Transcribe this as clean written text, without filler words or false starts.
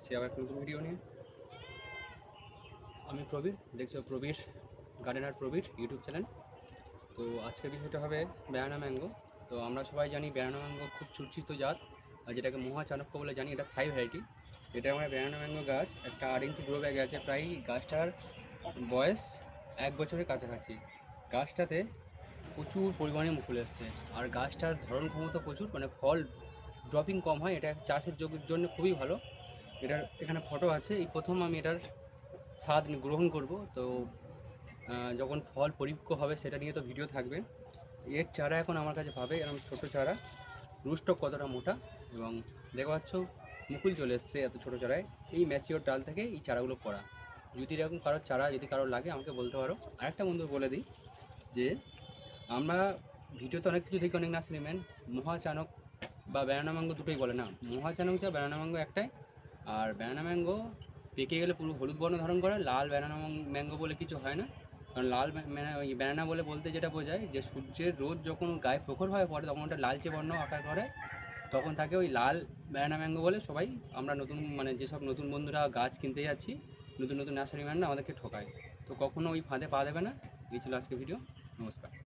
এসেছি আবার একটা নতুন ভিডিও নিয়ে। আমি প্রবীর, দেখছো Prabir gardener Prabir YouTube channel. তো আজকের বিষয়টা হবে ব্যানানা ম্যাঙ্গো। তো আমরা সবাই জানি ব্যানানা ম্যাঙ্গো খুব চর্চিত জাত, আর যেটাকে মহা চাণক্য বলে জানি। এটা থাই ভ্যারাইটি। এটা আমার ব্যানানা ম্যাঙ্গো গাছ, একটা 8 ইঞ্চি গ্রো ব্যাগে আছে। প্রায় গাছটার বয়স 1 বছরের কাছাকাছি। গাছটাতে প্রচুর পরিমাণে মুকুল এসছে, আর গাছটার ধরন ক্ষমতা প্রচুর, মানে ফল ড্রপিং কম হয়। এটা চাষের জন্য খুবই ভালো। এটার এখানে ফটো আছে। এই প্রথম আমি এটার স্বাদ গ্রহণ করব। তো যখন ফল পরিপক্ব হবে সেটা নিয়ে তো ভিডিও থাকবে। এর চারা এখন আমার কাছে পাবে, এরকম ছোটো চারা। রুস্টক কতটা মোটা, এবং দেখতে পাচ্ছ মুকুল চলে এসছে এত ছোটো চারায়। এই ম্যাচিওর ডাল থেকে এই চারাগুলো করা। যদি এরকম কারোর চারা যদি কারোর লাগে আমাকে বলতে পারো। আরেকটা বন্ধু বলে দিই যে আমরা ভিডিওতে অনেক কিছু দেখি, অনেক নার্সারি ম্যান মহাচানক বা ব্যানানা ম্যাঙ্গো দুটোই বলে না। মহাচানক যা ব্যানানা ম্যাঙ্গো একটাই। আর ব্যানানা ম্যাঙ্গো পেকে গেলে পুরো হলুদ বর্ণ ধারণ করে। লাল ব্যানানা ম্যাঙ্গো বলে কিছু হয় না। কারণ লাল ওই ব্যানানা বলে বলতে যেটা বোঝায় যে সূর্যের রোদ যখন গায়ে প্রখর হয়ে পড়ে তখন ওটা লালচে বর্ণ আকার করে, তখন তাকে ওই লাল ব্যানানা ম্যাঙ্গো বলে। সবাই আমরা নতুন, মানে যেসব নতুন বন্ধুরা গাছ কিনতে যাচ্ছি, নতুন নতুন নার্সারি ম্যানরা আমাদেরকে ঠকায়। তো কখনো ওই ফাঁদে পা দেবে না। এই ছিল আজকে ভিডিও। নমস্কার।